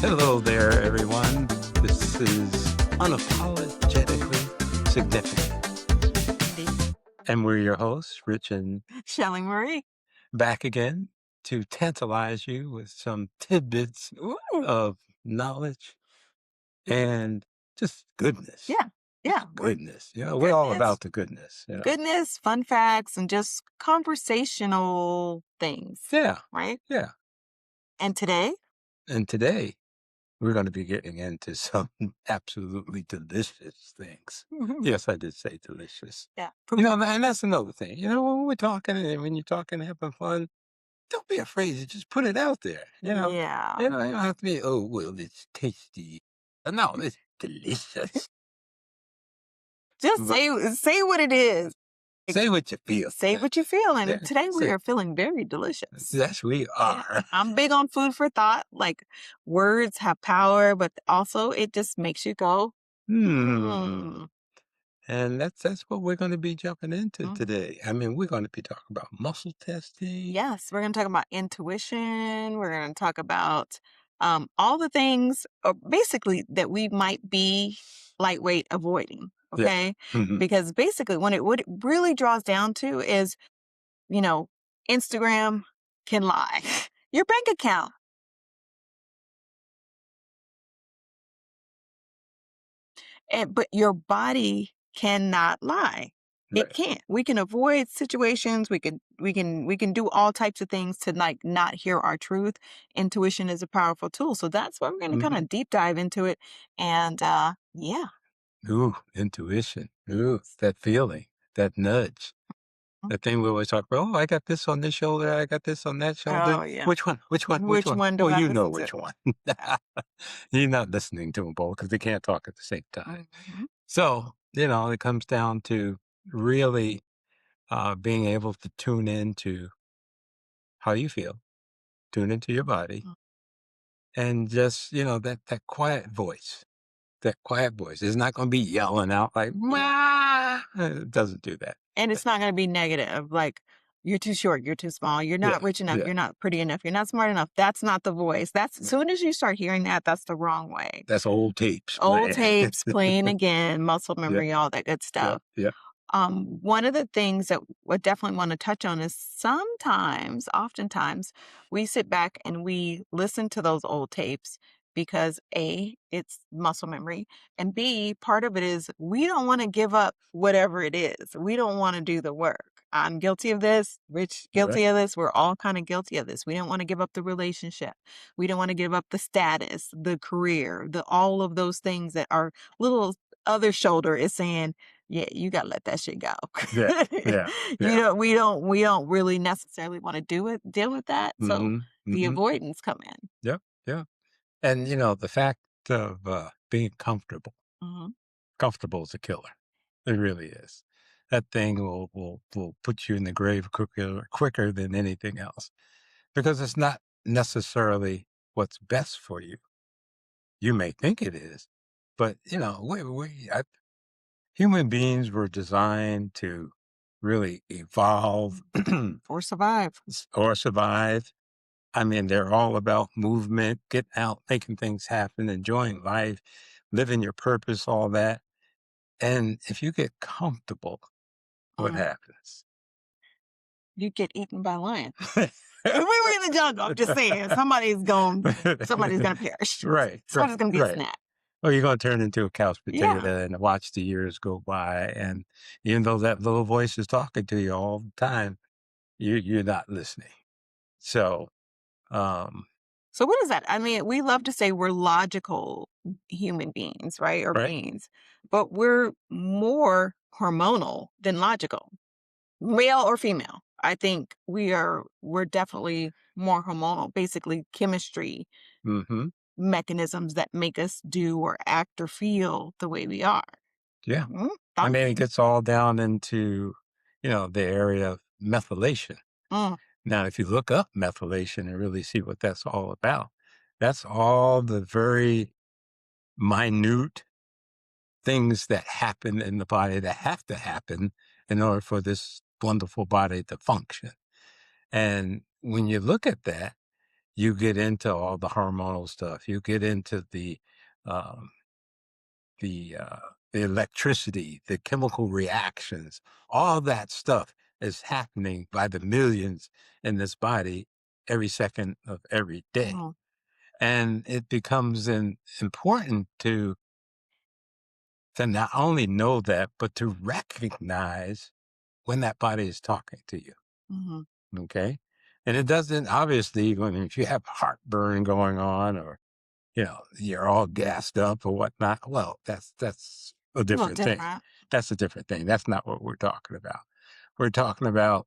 Hello there, everyone. This is Unapologetically Significant. And we're your hosts, Rich and Shelly Marie. back again to tantalize you with some tidbits Ooh. of knowledge and just goodness. Yeah. Yeah. Goodness. We're all about the goodness. Goodness, fun facts, and just conversational things. Yeah. Right? Yeah. And today? And today, we're going to be getting into some absolutely delicious things. Yes, I did say delicious. Yeah. And that's another thing. When we're talking and when you're talking, having fun, don't be afraid to just put it out there. Yeah. You don't have to be, oh, well, it's tasty. No, it's delicious. Just say what it is. Say what you feel. Say what you feel. And today we say- are feeling very delicious. Yes, we are. I'm big on food for thought. Like, words have power, but also it just makes you go, And that's what we're going to be jumping into Mhm. today. I mean, we're going to be talking about muscle testing. Yes, we're going to talk about intuition. We're going to talk about all the things, basically, that we might be lightweight avoiding. Yeah. Okay. Mhm. Because basically, what it really draws down to is, Instagram can lie. Your bank account. But your body cannot lie. It Right. can't. We can avoid situations. We can do all types of things to like not hear our truth. Intuition is a powerful tool. So that's why we're going to kind of deep dive into it. And yeah. Ooh, intuition. Ooh, that feeling, that nudge. The thing we always talk about, oh, I got this on this shoulder, I got this on that shoulder. Oh yeah. Which one? Which one? Which Which one? one do Well, I you know listen which to? one. You're not listening to them both because they can't talk at the same time. Mhm. So, it comes down to really being able to tune into how you feel, tune into your body, Mm. and just, that quiet voice. That quiet voice is not going to be yelling out like, "Wah!" It doesn't do that. And it's not going to be negative. Like, you're too short, you're too small, you're Yeah, not rich enough, yeah. you're not pretty enough, you're not smart enough. That's not the voice. That's as soon as you start hearing that, that's the wrong way. That's old tapes. Old tapes, playing again, muscle Yeah, memory, all that good yeah, stuff. yeah. One of the things that I definitely want to touch on is oftentimes, we sit back and we listen to those old tapes because A, it's muscle memory, and B, part of it is we don't want to give up whatever it is. We don't want to do the work. I'm guilty of this, Rich guilty of this. We're all kind of guilty of this. We don't want to give up the relationship. We don't want to give up the status, the career, the all of those things that our little other shoulder is saying, yeah, you gotta let that shit go. Yeah, yeah, yeah. We don't really necessarily want to deal with that. So the avoidance come in. Yep, yeah. And, the fact of being comfortable. Mhm. Comfortable is a killer. It really is. That thing will put you in the grave quicker than anything else because it's not necessarily what's best for you. You may think it is, but, human beings were designed to really evolve Or survive. or survive. I mean, they're all about movement, getting out, making things happen, enjoying life, living your purpose, all that. And if you get comfortable, what Mhm. happens? You get eaten by a lion. We were in the jungle. I'm just saying, somebody's gonna perish. Right, Somebody's gonna be a right. snack. Well, you're going to turn into a couch Yeah. potato and watch the years go by. And even though that little voice is talking to you all the time, you're not listening. So, um, So what is that? I mean, we love to say we're logical human beings, right? Or right? beings, but we're more hormonal than logical. Male or female. I think we're definitely more hormonal, basically chemistry Mm-hmm. mechanisms that make us do or act or feel the way we are. Yeah. Mm, I thought- mean, it gets all down into, the area of methylation. mm, Now, if you look up methylation and really see what that's all about, that's all the very minute things that happen in the body that have to happen in order for this wonderful body to function. And when you look at that, You get into all the hormonal stuff. You get into um, the uh, the electricity, the chemical reactions. All that stuff is happening by the millions in this body every second of every day, Mhm, and it becomes important to not only know that, but to recognize when that body is talking to you. mhm. Okay. And it doesn't obviously when if you have heartburn going on or you're all gassed up or whatnot, well, that's a A little different thing. different. That's a different thing. That's not what we're talking about. We're talking about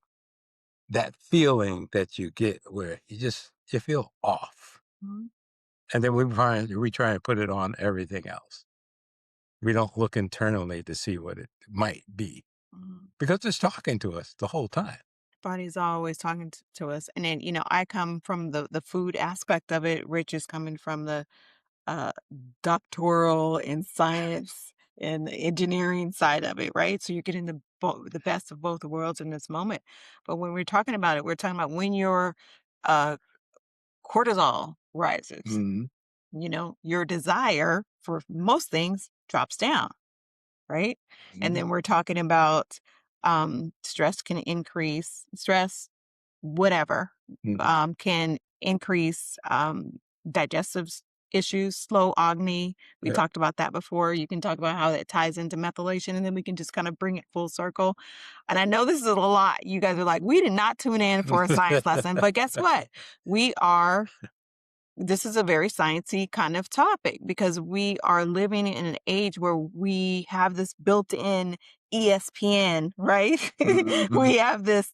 that feeling that you get where you feel off. Mhm, And then we try and put it on everything else. We don't look internally to see what it might be mhm. because it's talking to us the whole time. Body's always talking to us. And then, I come from the food aspect of it. Rich is coming from the uh, doctoral and science and the engineering side of it, right? So you're getting the best of both worlds in this moment. But when we're talking about it, we're talking about when your uh, cortisol rises, Mhm, your desire for most things drops down, right? And mhm, then we're talking about stress can increase, stress whatever, mhm. can increase digestive issues, slow agni. We Yeah. talked about that before. You can talk about how that ties into methylation, and then we can just kind of bring it full circle. And I know this is a lot. You guys are like, we did not tune in for a science lesson, but guess what? We are this is a very sciencey kind of topic because we are living in an age where we have this built-in ESPN, right? Mhm, We have this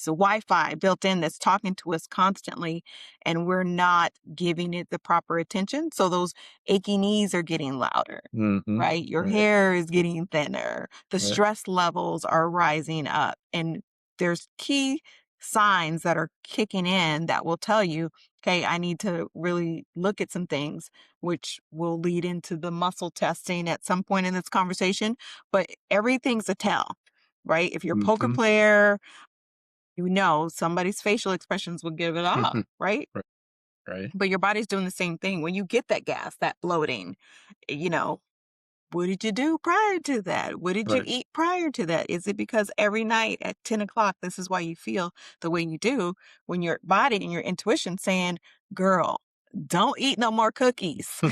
Wi-Fi built in that's talking to us constantly, and we're not giving it the proper attention. So those achy knees are getting louder, mhm. right? Your Right, hair is getting thinner. The right. stress levels are rising up, and there's key signs that are kicking in that will tell you, okay, I need to really look at some things, which will lead into the muscle testing at some point in this conversation. But everything's a tell, right? If you're a poker Mhm. player, somebody's facial expressions will give it off, right? Right, right, But your body's doing the same thing. When you get that gas, that bloating, you know, what did you do prior to that? What did you right. eat prior to that? Is it because every night at 10 o'clock, this is why you feel the way you do when your body and your intuition saying, girl, don't eat no more cookies.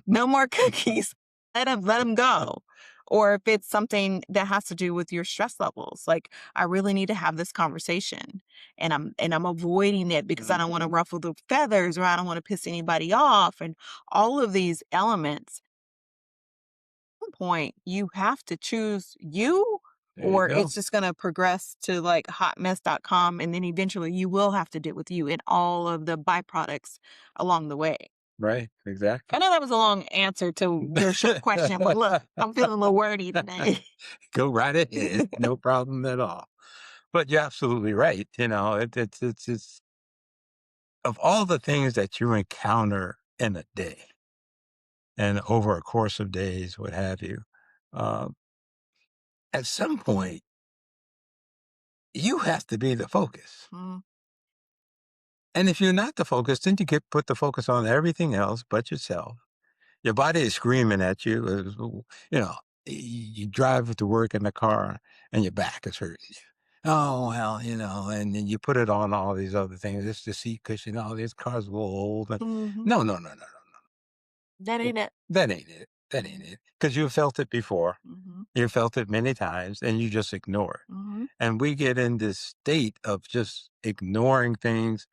No more cookies. Let them go. Or if it's something that has to do with your stress levels, like I really need to have this conversation and I'm avoiding it because I don't want to Mhm. ruffle the feathers or I don't want to piss anybody off and all of these elements point, you have to choose you, There you or go. it's just going to progress to like hotmess.com. And then eventually you will have to deal with you and all of the byproducts along the way. Right, I exactly. know that was a long answer to your short question, but look, I'm feeling a little wordy today. Go right ahead, no problem at all. But you're absolutely right, it's of all the things that you encounter in a day and over a course of days, what have you, um, at some point, you have to be the focus. Mm, And if you're not the focus, then you get put the focus on everything else but yourself. Your body is screaming at you. You know, you drive to work in the car and your back is hurting you. Oh, well, and then you put it on all these other things. It's the seat cushion. Oh, this car's a little old. mhm. No, no, no, no, no. That ain't it. That ain't it. That ain't it. Because you've felt it before. Mhm, You felt it many times and you just ignore it. mhm, And we get in this state of just ignoring things,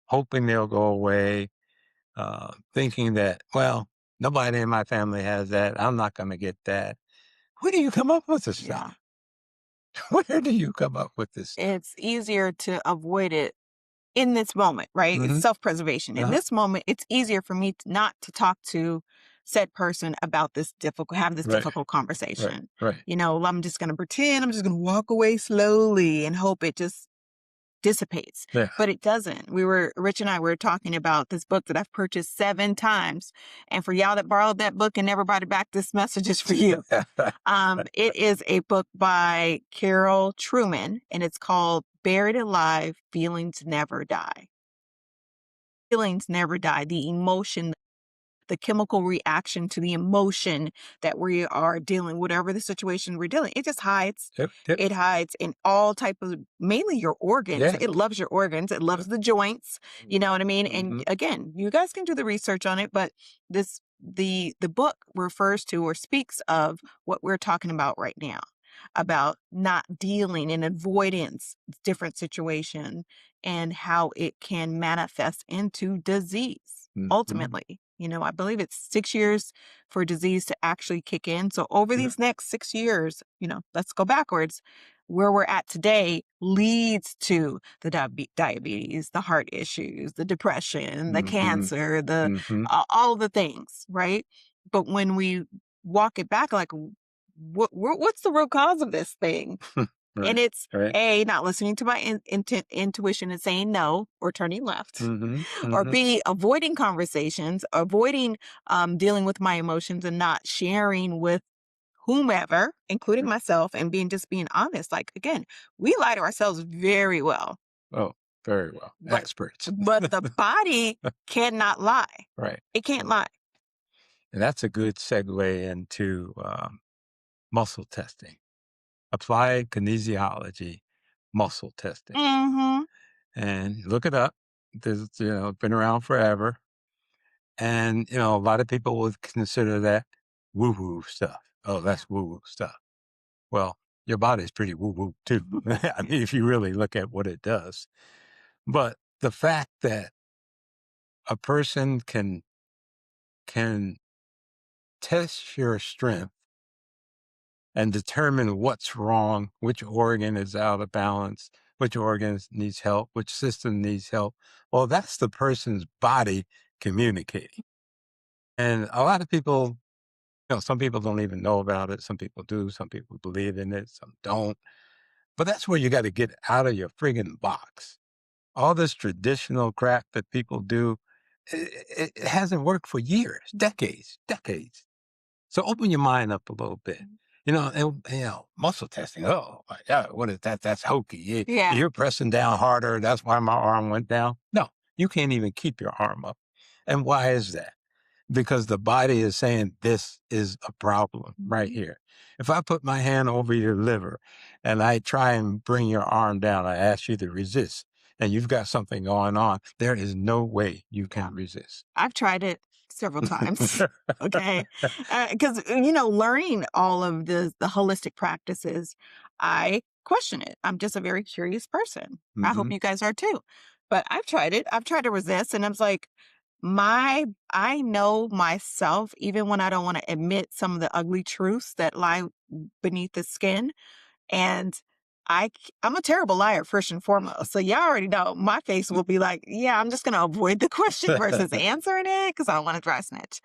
hoping they'll go away, thinking that, well, nobody in my family has that. I'm not going to get that. Where do you come up with this yeah. stuff? Where do you come up with this stuff? It's easier to avoid it in this moment, right? It's Hmm. self-preservation. In Uh-huh. this moment, it's easier for me not to talk to said person about have this Right, difficult right, conversation. right. I'm just going to pretend, I'm just going to walk away slowly and hope it just dissipates. Yeah. But it doesn't. Rich and I were talking about this book that I've purchased 7 times. And for y'all that borrowed that book and never brought it back, this message is for you. It is a book by Carol Truman, and it's called Buried Alive, Feelings Never Die. feelings never die. The emotion, the chemical reaction to the emotion that we are dealing, whatever the situation we're dealing, it just hides. Yep, yep. It hides in all type of, mainly your organs. Yeah. It loves your organs. It Yeah. loves the joints. You know what I mean? And Mm-hmm. again, you guys can do the research on it, but the book refers to or speaks of what we're talking about right now, about not dealing and avoidance different situation and how it can manifest into disease Mm-hmm. ultimately. I believe it's 6 years for disease to actually kick in. So over Yeah. these next 6 years, let's go backwards. Where we're at today leads to the diabetes, the heart issues, the depression, the Mm-hmm. cancer, the Mm-hmm. all the things, right? But when we walk it back, like, what's the root cause of this thing? And Right. it's Right. A, not listening to my intuition and saying no or turning left, Mm-hmm. or Mm-hmm. B, avoiding conversations, avoiding dealing with my emotions and not sharing with whomever, including myself, and being honest. Like, again, we lie to ourselves very well, Oh, very well. but Experts. the body cannot lie. Right. It can't Right. lie. And that's a good segue into muscle testing, applied kinesiology, muscle testing. Hmm. And look it up. There's, been around forever. And, a lot of people would consider that woo woo stuff. Oh, Yeah. that's woo woo stuff. Well, your body's pretty woo woo too. I mean, if you really look at what it does. But the fact that a person can test your strength and determine what's wrong, which organ is out of balance, which organ needs help, which system needs help. Well, that's the person's body communicating. And a lot of people, some people don't even know about it. Some people do. Some people believe in it. Some don't. But that's where you got to get out of your friggin' box. All this traditional crap that people do, it hasn't worked for years, decades, decades. So open your mind up a little bit. Muscle testing. Oh, my God, what is that? That's hokey. Yeah. You're pressing down harder. That's why my arm went down. No, you can't even keep your arm up. And why is that? Because the body is saying this is a problem right Mhm. here. If I put my hand over your liver and I try and bring your arm down, I ask you to resist, and you've got something going on, there is no way you Yeah. can resist. I've tried it several times. Okay. Because, learning all of the holistic practices, I question it. I'm just a very curious person. I hope Hmm. you guys are too. But I've tried it. I've tried to resist. And I was like, I know myself, even when I don't want to admit some of the ugly truths that lie beneath the skin. And I'm a terrible liar, first and foremost. So y'all already know my face will be like, yeah, I'm just going to avoid the question versus answering it because I don't want to dry snitch.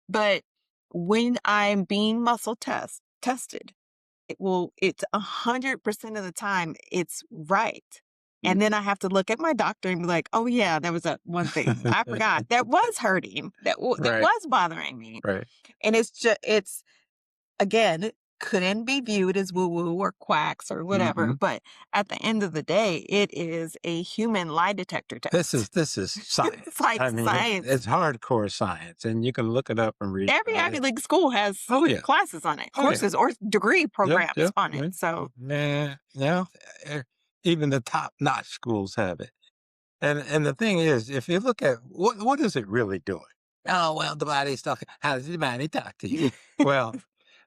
But when I'm being tested, it's 100% of the time it's right. And then I have to look at my doctor and be like, oh yeah, there was that one thing I forgot that was hurting, that Right, was bothering me. right. And it's again, couldn't be viewed as woo woo or quacks or whatever. Hmm. But at the end of the day, it is a human lie detector This is test. this is It's science. like I mean, science. it's hardcore science, and you can look it up and read Every about Ivy it. League school has Oh yeah, classes on it, oh yeah. courses or degree Yep, programs yep. on it. Right. So, Yeah, eh, even the top-notch schools have it. And the thing is, if you look at what is it really doing? Oh, well, the body's talking. How does the body talk to you? Well,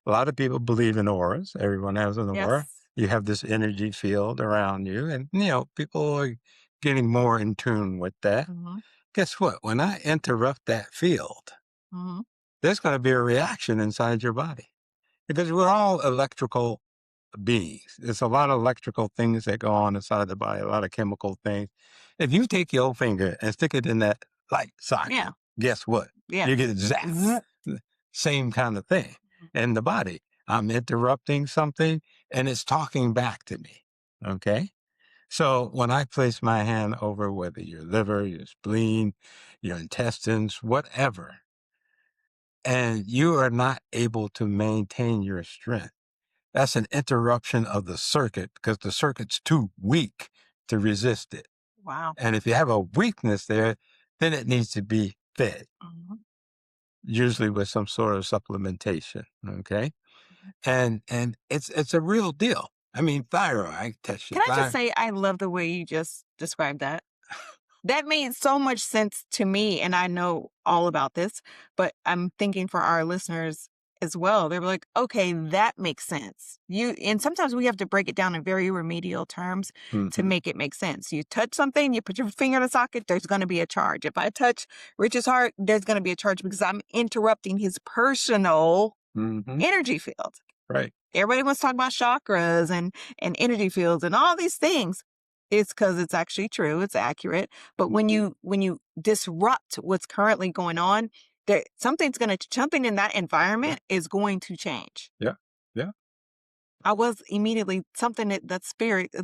a lot of people believe in auras. Everyone has an aura. yes. You have this energy field around you, and people are getting more in tune with that. Hmm. Guess what? When I interrupt that field, Hmm. there's going to be a reaction inside your body because we're all electrical beings. There's a lot of electrical things that go on inside the body, a lot of chemical things. If you take your finger and stick it in that light socket, Yeah. guess what? Yeah. You get zapped. Zzz. Same kind of thing in the body. I'm interrupting something and it's talking back to me. Okay. So when I place my hand over whether your liver, your spleen, your intestines, whatever, and you are not able to maintain your strength, that's an interruption of the circuit because the circuit's too weak to resist it. Wow. And if you have a weakness there, then it needs to be fed, Mhm. usually with some sort of supplementation. Okay. And it's a real deal. I mean, thyroid, I test your Can I just thyroid. say I love the way you just described that? That made so much sense to me, and I know all about this, but I'm thinking for our listeners as well. They're like, "Okay, that makes sense." You and sometimes we have to break it down in very remedial terms to Hmm. make it make sense. You touch something, you put your finger in the socket, there's gonna be a charge. If I touch Rich's heart, there's gonna be a charge because I'm interrupting his personal Hmm. energy field. Right. Everybody wants to talk about chakras and energy fields and all these things. It's because it's actually true, it's accurate. But Hmm. when you disrupt what's currently going on, there something in that Yeah. environment is going to change. Yeah. Yeah. I was immediately something that spirit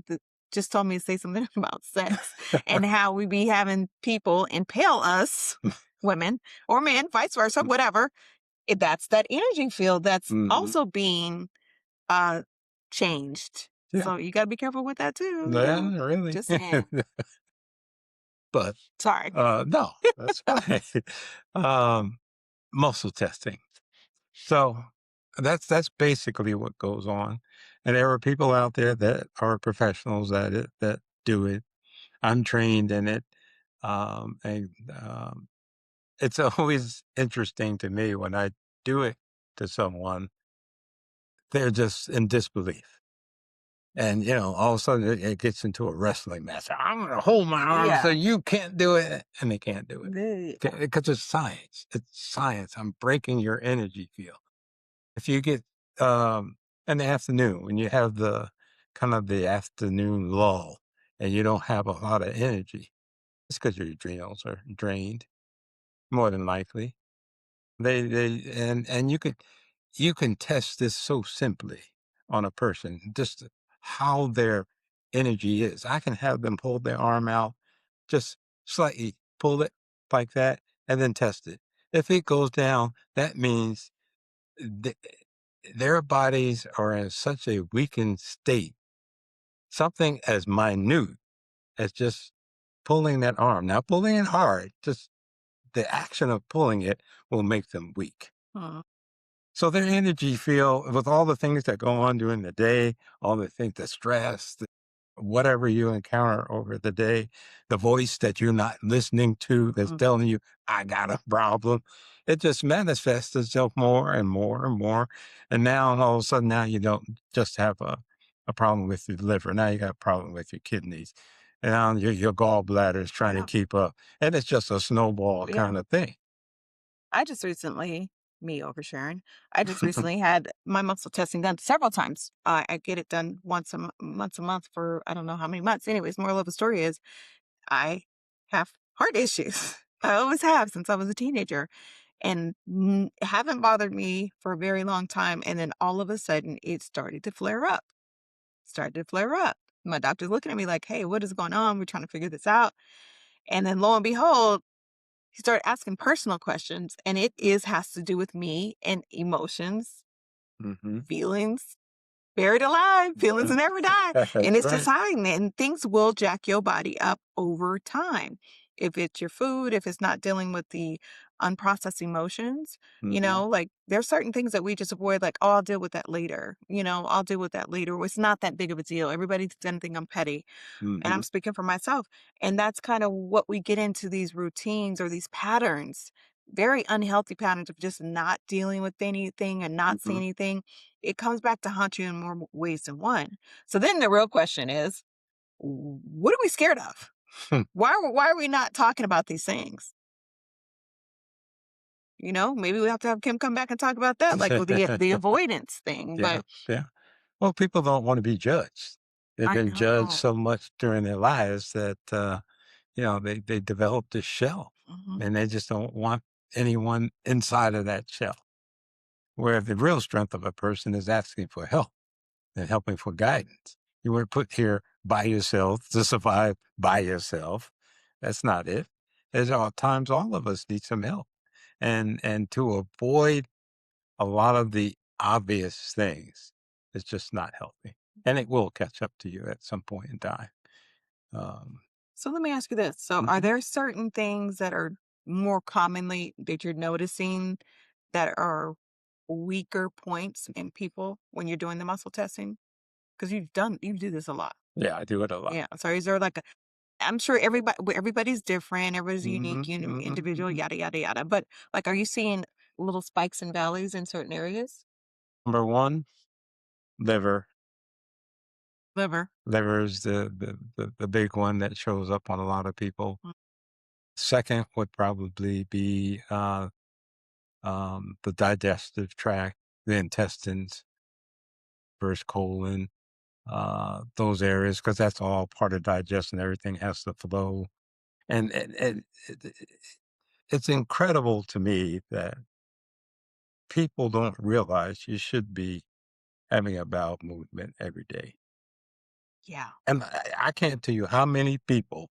just told me to say something about sex and how we be having people impale us, women or men, vice versa, whatever. That's that energy field that's Hmm. also being uh, changed. Yeah. So you gotta be careful with that too, Yeah. Really. Just saying. But Sorry. no, that's fine. um, muscle testing. So that's basically what goes on. And there are people out there that are professionals at it that do it. I'm trained in it. And it's always interesting to me when I do it to someone, they're just in disbelief. And, all of a sudden it gets into a wrestling match. I'm going to hold my arm so Yeah. you can't do it. And they can't do it The because it's science. It's science. I'm breaking your energy field. If you get in the afternoon, when you have the kind of the afternoon lull and you don't have a lot of energy, it's because your adrenals are drained, more than likely. And you can test this so simply on a person, just how their energy is. I can have them hold their arm out, just slightly pull it like that, and then test it. If it goes down, that means th- their bodies are in such a weakened state. Something as minute as just pulling that arm. Now, pulling it hard, just the action of pulling it will make them weak. Mhm. So their energy field, with all the things that go on during the day, all the things, the stress, whatever you encounter over the day, the voice that you're not listening to that's Mhm. telling you, I got a problem, it just manifests itself more and more and more. And now all of a sudden, now you don't just have a problem with your liver. Now you got a problem with your kidneys. And now your gallbladder is trying to Yeah. keep up. And it's just a snowball Yeah. kind of thing. I just recently, me oversharing, I just recently had my muscle testing done several times. I get it done once a month for I don't know how many months. Anyways, moral of the story is I have heart issues. I always have since I was a teenager and haven't bothered me for a very long time. And then all of a sudden it started to flare up. My doctor's looking at me like, hey, what is going on? We're trying to figure this out. And then lo and behold, he started asking personal questions. And it is has to do with me and emotions, Hmm. feelings, buried alive, feelings will never die. And That's it's just right. hiding it. And things will jack your body up over time. If it's your food, if it's not dealing with the unprocessed emotions, Hmm. like there's certain things that we just avoid, like, oh, I'll deal with that later. I'll deal with that later. It's not that big of a deal. Everybody's gonna think I'm petty. And I'm Hmm. speaking for myself. And that's kind of what we get into these routines or these patterns, very unhealthy patterns of just not dealing with anything and not saying Hmm. anything. It comes back to haunt you in more ways than one. So then the real question is, what are we scared of? Why are we not talking about these things? Maybe we have to have Kim come back and talk about that, like with the avoidance thing. Yeah, But yeah. Well, people don't want to be judged. They've I been judged know. so much during their lives that they develop this shell, Mhm. and they just don't want anyone inside of that shell. Where the real strength of a person is asking for help and helping for guidance. You were put here by yourself to survive by yourself. That's not it. There's all times all of us need some help, and to avoid a lot of the obvious things is just not healthy, and it will catch up to you at some point in time. Um, So let me ask you this. So are Mhm. there certain things that are more commonly that you're noticing that are weaker points in people when you're doing the muscle testing? Because you do this a lot. Yeah, I do it a lot. Yeah. So is there like a I'm sure everybody's different, everybody's unique, Mhm, mhm, individual, mhm. yada yada yada. But like are you seeing little spikes and valleys in certain areas? Number 1, liver. Liver. Liver is the big one that shows up on a lot of people. Mm, Second would probably be, the digestive tract, the intestines, first colon, those areas, because that's all part of digestion. Everything has to flow. And it's incredible to me that people don't realize you should be having a bowel movement every day. yeah. And I can't tell you how many people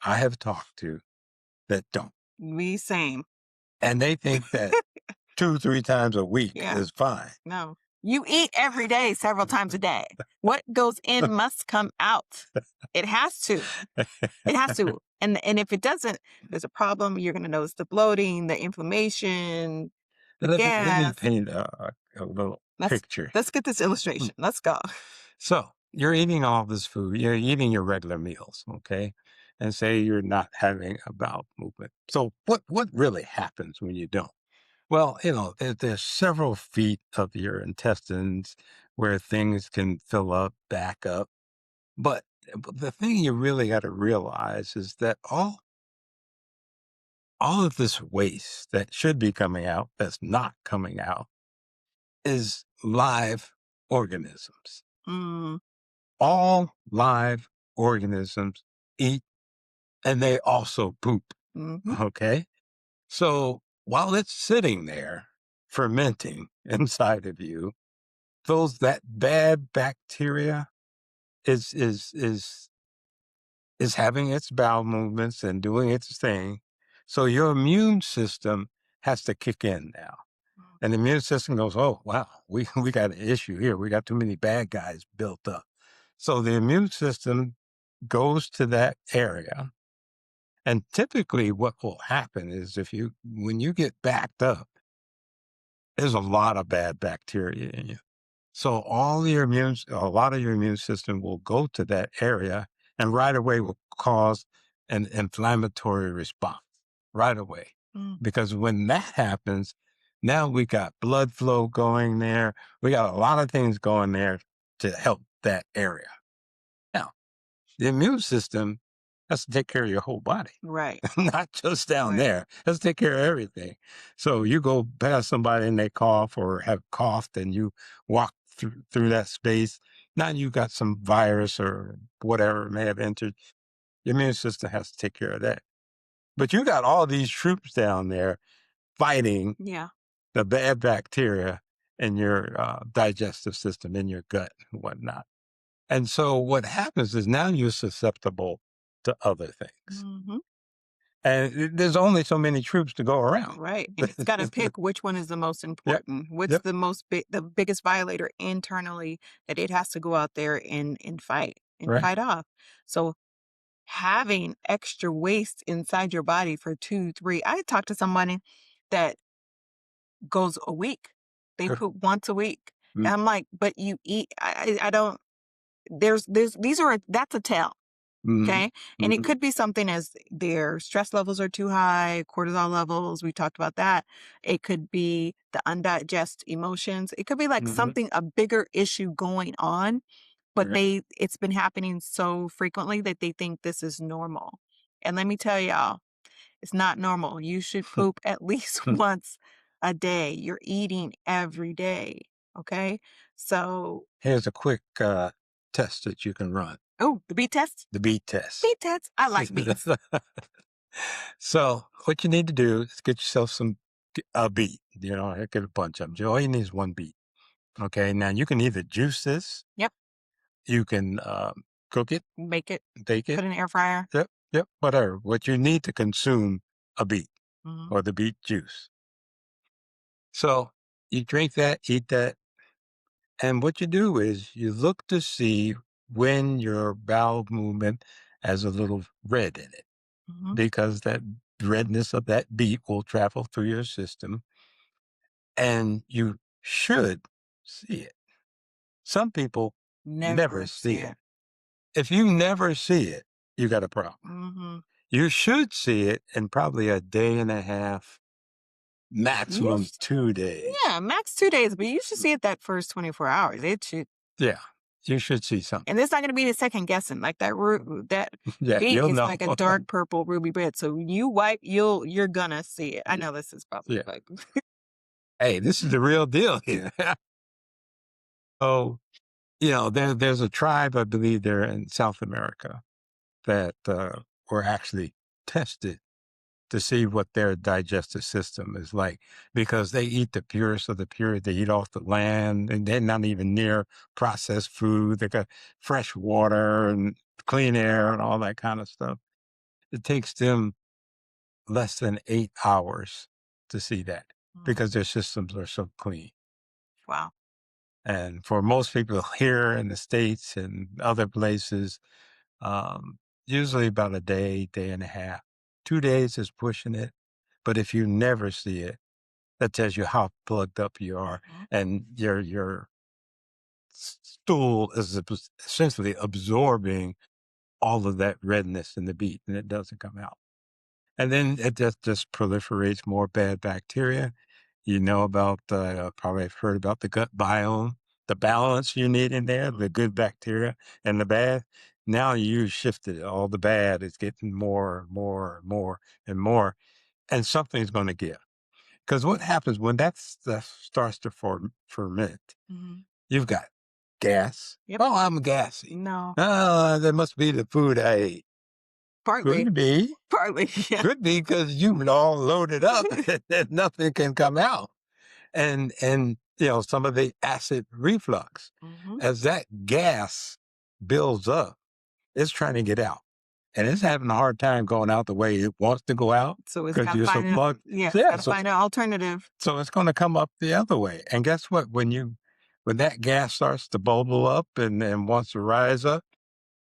I have talked to that don't. Me same. And they think that 2, 3 times a week Yeah. is fine. No. You eat every day, several times a day. What goes in must come out. It has to. It has to. And if it doesn't, there's a problem. You're gonna notice the bloating, the inflammation, the Let me gas. paint a little Let's picture. let's get this Mm. illustration. Let's go. So, you're eating all this food, you're eating your regular meals, okay? And say you're not having a bowel movement. So, what really happens when you don't? Well, there's several feet of your intestines where things can fill up, back up. But the thing you really got to realize is that all of this waste that should be coming out, that's not coming out, is live organisms. Mm, All live organisms eat and they also poop. mhm, Okay. So while it's sitting there fermenting inside of you, that bad bacteria is is is is having its bowel movements and doing its thing. So your immune system has to kick in now. And the immune system goes, oh wow, we got an issue here. We got too many bad guys built up. So the immune system goes to that area. And typically what will happen is when you get backed up, there's a lot of bad bacteria in you. So a lot of your immune system will go to that area and right away will cause an inflammatory response right away. mm, Because when that happens, now we got blood flow going there. We got a lot of things going there to help that area. Now, the immune system has to take care of your whole body. right, Not just down right. there. Let's take care of everything. So you go past somebody and they cough or have coughed and you walk through that space. Now you got some virus or whatever may have entered. Your immune system has to take care of that. But you got all these troops down there fighting Yeah. the bad bacteria in your digestive system, in your gut and whatnot. And so what happens is now you're susceptible to other things. Mhm. And there's only so many troops to go around. Right, and it's gotta pick which one is the most Yep, important. What's yep, the biggest violator internally that it has to go out there and right. fight off. So, having extra waste inside your body for 2, 3 I talked to somebody that goes a week. They Sure. poop once a week. Mm, And I'm like, "But you eat." I don't there's these are that's a tell. mhm, Okay. And it mhm, could be something as their stress levels are too high, cortisol levels. We talked about that. It could be the undigested emotions. It could be like mhm, something, a bigger issue going on, but right. it's been happening so frequently that they think this is normal. And let me tell y'all, it's not normal. You should poop at least once a day. You're eating every day. Okay. So, Here's a quick test that you can run, oh, the beat test? the beat test. Beat test. I like beats. So what you need to do is get yourself a beet. Get a bunch of them. All you need is one beet. Okay. Now you can either juice this, Yep. you can cook it, Make it, bake it. put in the air fryer. Yep. Yep. Whatever. What you need to consume a beet Mhm. or the beet juice. So you drink that, eat that, and what you do is you look to see when your bowel movement has a little red in it Mhm. because that redness of that beet will travel through your system and you should see it. Some people never Never see see it. it. If you never see it, you got a problem. Mhm. You should see it in probably a day and a half, You maximum sh 2 days. Yeah, max 2 days, but you should see it that first 24 hours. It should, Yeah, you should see something. and it's not gonna be the second guessing, like, that Yeah, beet you'll is know. like a dark purple ruby red, so when you wipe, you're gonna see it. I Yeah, know this is probably yeah. like Hey, this is the real deal here. So, there's a tribe, I believe they're in South America, that were actually tested to see what their digestive system is like because they eat the purest of the pure. They eat off the land and they're not even near processed food. They got fresh water and clean air and all that kind of stuff. It takes them less than 8 hours to see that Mm, because their systems are so clean. wow. And for most people here in the States and other places, usually about a day, day and a half. 2 days is pushing it. But if you never see it, that tells you how plugged up you are, Mhm. and your stool is essentially absorbing all of that redness in the beet, and it doesn't come out. And then it just proliferates more bad bacteria. You know about probably have heard about the gut biome, the balance you need in there, the good Mhm. bacteria and the bad. Now you shifted it. All the bad is getting more and more and more and more, and something's going to give. Because what happens when that stuff starts to ferment, Mhm. you've got gas. Yep. Oh, I'm gassy. No. Oh, that must be the food I ate. Partly. Could be. Partly, yeah. Could be because you've been all loaded up and nothing can come out. And some of the acid reflux, Mhm. as that gas builds up, it's trying to get out. And it's having a hard time going out the way it wants to go out So it's because gotta you're so find an plugged. yeah, So it's yeah, gotta so find an alternative. so it's gonna come up the other way. And guess what? When that gas starts to bubble up and wants to rise up,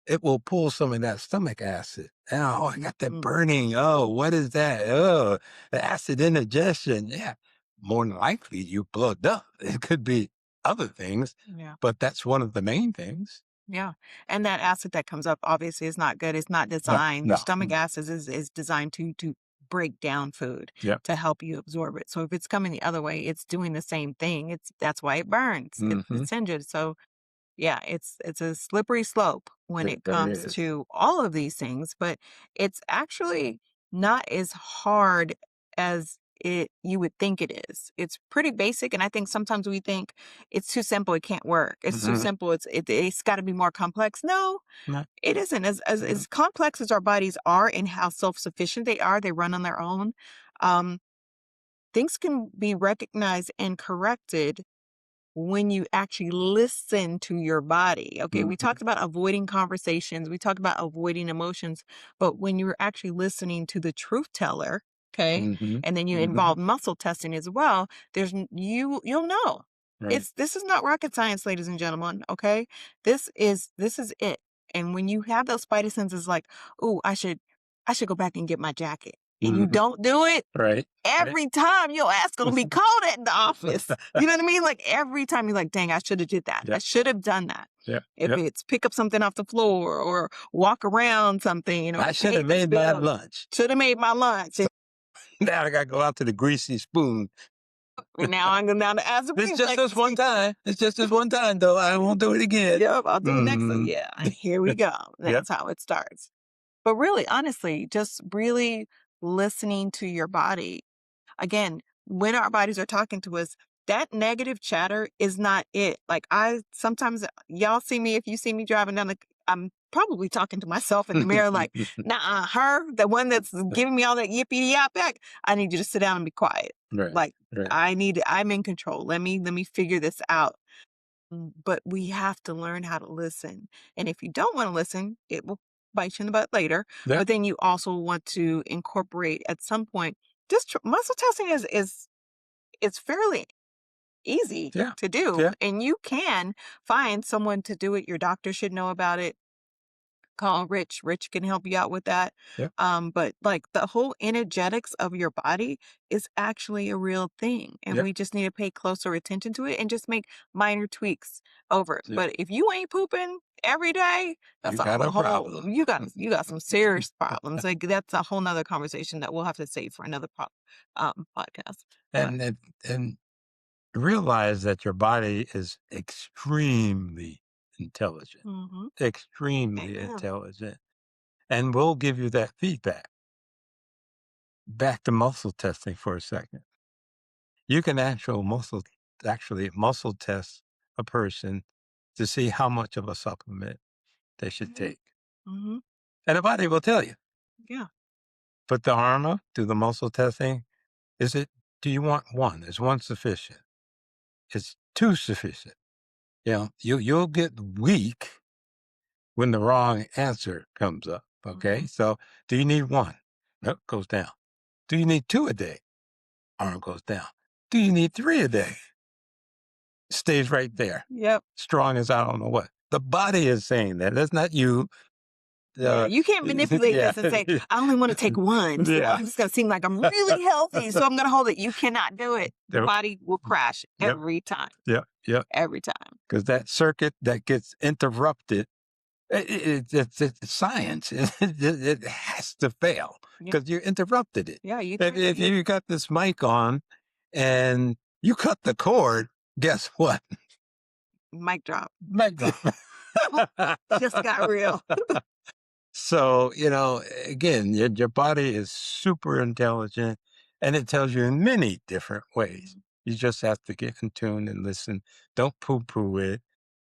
it will pull some of that stomach acid. Oh, I got that Mhm. burning. Oh, what is that? Oh, the acid indigestion. Yeah. More than likely you plugged up. It could be other things, Yeah. but that's one of the main things. Yeah, and that acid that comes up obviously is not good. It's not No, designed your no. stomach acid is designed to break down food, Yep. to help you absorb it. So if it's coming the other way, it's doing the same thing. That's why it burns. Mm-hmm. It's injured. So yeah, it's a slippery slope when It, it there comes is. to all of these things, but it's actually not as hard as it you would think it is. It's pretty basic, and I think sometimes we think it's too simple, it can't work. It's too Mm-hmm. simple, it's got to be more complex. No, No, it isn't. As complex as our bodies are and how self-sufficient they are, they run on their own. Um, things can be recognized and corrected when you actually listen to your body. Okay, we mm-hmm. talked about avoiding conversations, we talked about avoiding emotions, but when you're actually listening to the truth teller, okay, Mm-hmm. and then you Mm-hmm. involve muscle testing as well, you'll know. Right. This is not rocket science, ladies and gentlemen, okay? This is it. And when you have those spidey senses like, "Oh, I should go back and get my jacket." And you Mm-hmm. don't do it, Right. Right. every time your ass gonna be cold at the office. You know what I mean? Like every time you're like, dang, I should have did that. I Yep. should have done that. Yep. If Yep. it's pick up something off the floor or walk around something, I should pay have this made my bill. lunch. Should have made my lunch. So now I got to go out to the greasy spoon. And now I'm going down to ask the It's just this reflexes. one time. It's just this one time, though. I won't do it again. Yep, I'll do it next time. Mm. Yeah, and here we go. Yep. That's how it starts. But really, honestly, just really listening to your body. Again, when our bodies are talking to us, that negative chatter is not it. Like I sometimes y'all see me if you see me driving down I'm probably talking to myself in the mirror like, nah, her, the one that's giving me all that yippee yap back. I need you to sit down and be quiet. Right. Like Right. I'm in control. Let me figure this out. But we have to learn how to listen. And if you don't want to listen, it will bite you in the butt later. Yeah. But then you also want to incorporate at some point. Just muscle testing is it's fairly easy Yeah. to do, Yeah. and you can find someone to do it. Your doctor should know about it. call Rich. Rich can help you out with that. Yep. But like the whole energetics of your body is actually a real thing. And Yep. we just need to pay closer attention to it and just make minor tweaks over it. Yep. But if you ain't pooping every day, You that's a got a whole problem. you got some serious problems. Like that's a whole nother conversation that we'll have to save for another podcast. But And realize that your body is extremely intelligent, mhm. extremely Amen. intelligent, and we'll give you that feedback. Back to muscle testing for a second. You can actually muscle test a person to see how much of a supplement they should Mhm. take. Mhm. And the body will tell you. Yeah. Put the arm up, do the muscle testing. Is it, do you want one? Is one sufficient? Is two sufficient? You'll get weak when the wrong answer comes up. Okay. Mhm. So do you need one? Nope, goes down. Do you need two a day? Arm goes down. Do you need three a day? Stays right there. Yep. Strong as I don't know what. The body is saying that. That's not you. Yeah, Uh, you can't manipulate yeah. this and say, "I only wanna take 1, so Yeah. I'm just gonna seem like I'm really healthy, so I'm gonna hold it." You cannot do it. The Yep. body will crash Yep. every time, Yep. Yep. every time. Because that circuit that gets interrupted, it's science. It has to fail Yeah, because you interrupted it. yeah, If you got this mic on and you cut the cord, guess what? mic drop. Mic drop. Just got real. So, again, your body is super intelligent and it tells you in many different ways. Mhm, You just have to get in tune and listen. Don't poo poo it.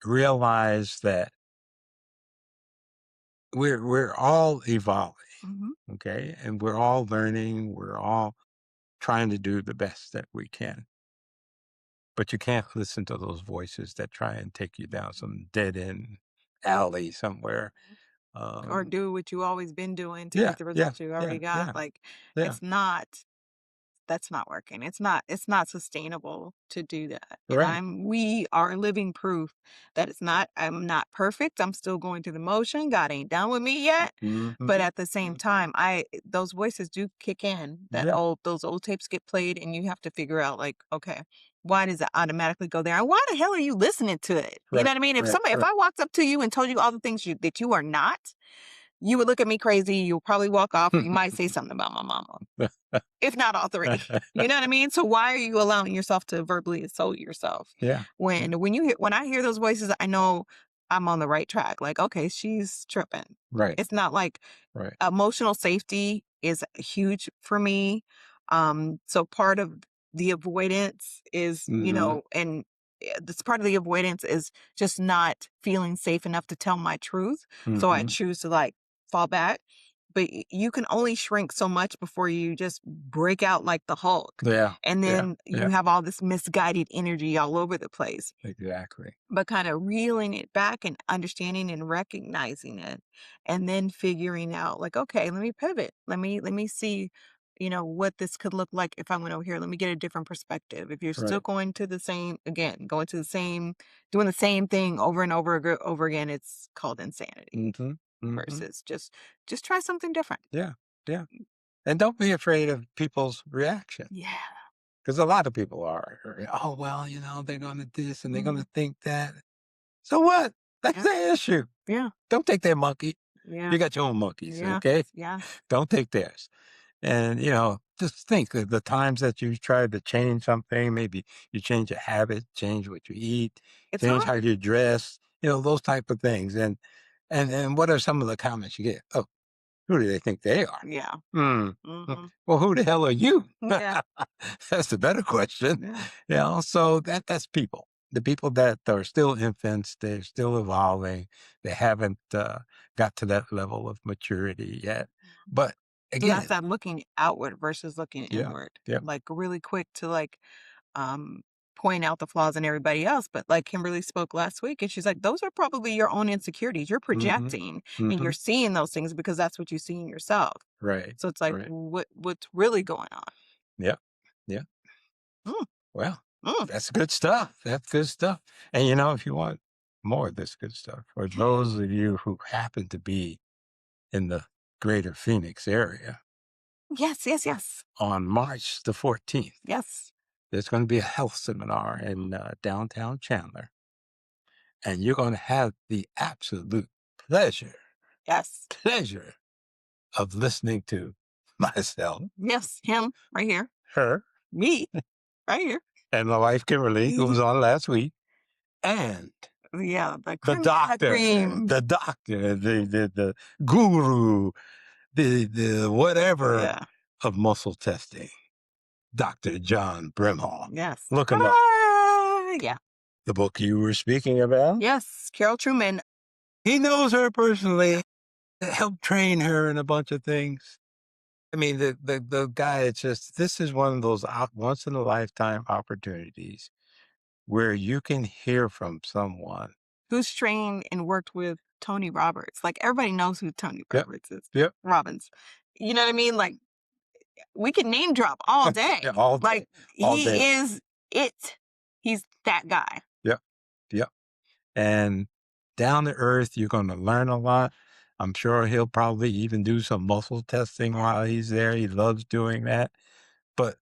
Realize that we're all evolving, mhm. okay? And we're all learning. We're all trying to do the best that we can. But you can't listen to those voices that try and take you down some dead end alley somewhere. Or Um, do what you always been doing to yeah, get the yeah, results you already yeah, got, yeah, like, yeah. it's not that's not working. It's not sustainable to do that. And Right. we are living proof that I'm not perfect. I'm still going through the motion. God ain't done with me yet. Hmm. But at the same time, I those voices do kick in. Yeah. Those old tapes get played and you have to figure out like, okay, why does it automatically go there? And why the hell are you listening to it? You know Right. what I mean? Right. If Right. I walked up to you and told you all the things that you are not, you would look at me crazy. You'll probably walk off or you might say something about my mama. If not all 3. You know what I mean? So why are you allowing yourself to verbally insult yourself? Yeah. Yeah. When I hear those voices, I know I'm on the right track. Like, okay, she's tripping. Right. It's not like Right. emotional safety is huge for me. So part of the avoidance is, Hmm. and this part of the avoidance is just not feeling safe enough to tell my truth. So I Hmm. choose to like fall back. But you can only shrink so much before you just break out like the Hulk. Yeah. And Yeah. then you Yeah. have all this misguided energy all over the place, Exactly. but kind of reeling it back and understanding and recognizing it and then figuring out like, okay, let me pivot. Let me see, what this could look like if I went over here. Let me get a different perspective. If you're still Right. going to the same again, going to the same doing the same thing over and over again, it's called insanity Hmm. Hmm. versus just try something different. Yeah. Yeah. And don't be afraid of people's reaction Yeah. because a lot of people are. Oh, well, they're going to this and they're going Mhm. to think that. So what? That's Yeah. their issue. Yeah. Don't take their monkey. Yeah. You got your own monkeys, Yeah. okay? Yeah. Don't take theirs. And, just think of the times that you tried to change something. Maybe you change a habit, change what you eat, It's change hard. how you dress, those type of things. And what are some of the comments you get? Oh, who do they think they are? Yeah. Hmm. Mhm. Well, who the hell are you? Yeah. That's the better question. Yeah. So that's people. The people that are still infants, they're still evolving. They haven't got to that level of maturity yet. But So that's again, that looking outward versus looking yeah, inward. yeah. Like really quick to like um point out the flaws in everybody else. But like Kimberly spoke last week and she's like, those are probably your own insecurities. You're Hmm. projecting and Hmm. you're seeing those things because that's what you see in yourself. Right, So it's like right. what's really going on? Yeah, yeah. Mm, Well, mm. that's good stuff. That's good stuff. And if you want more of this good stuff. For those of you who happen to be in the greater Phoenix area, Yes, yes, yes, on March the 14th, yes, there's going to be a health seminar in downtown Chandler, and you're going to have the absolute pleasure, yes, pleasure of listening to myself, yes, him right here, her, me right here. and my wife Kimberly, who was on last week, and Yeah, the the cream de la doctor, cream. the guru, the whatever Yeah, of muscle testing, Dr. John Brimhall. yes. Look him up. Ah, yeah, The book you were speaking about. yes, Carol Truman. He knows her personally, helped train her in a bunch of things. I mean, the guy, it's just, this is one of those once in a lifetime opportunities where you can hear from someone. Who's trained and worked with Tony Roberts. Like, everybody knows who Tony Yep. Roberts is. Yep. Robbins. You know what I mean? Like, we can name drop all Yeah. day. All day. Like, All day. he is it. He's that guy. Yep. Yep. And down to earth, you're going to learn a lot. I'm sure he'll probably even do some muscle testing while he's there. He loves doing that. But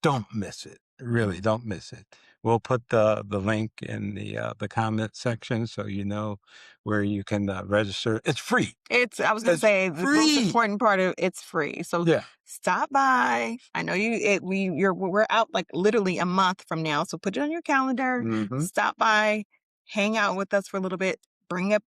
don't miss it. Really, don't miss it. We'll put the link in the comment section so you know where you can register. It's free. I was gonna It's say the most free. important part of it's free. So Yeah. stop by. I know we're out like literally a month from now. So put it on your calendar. Hmm. Stop by, hang out with us for a little bit. Bring a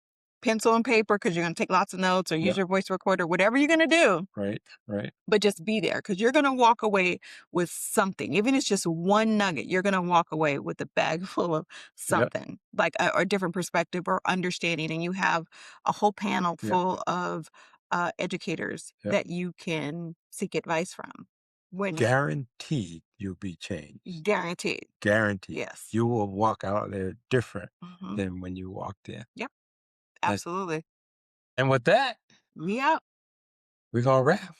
pencil and paper because you're gonna take lots of notes or use Yep. your voice recorder, whatever you're gonna do. Right. Right. But just be there because you're gonna walk away with something. Even if it's just one nugget, you're gonna walk away with a bag full of Yep. something, like a different perspective or understanding. And you have a whole panel Yep. full of educators Yep. that you can seek advice from. When Guaranteed you'll be changed. guaranteed. Guaranteed. Yes. You will walk out there different Hmm. than when you walked in. Yep. And, Absolutely. and with that, We out. we're going to wrap.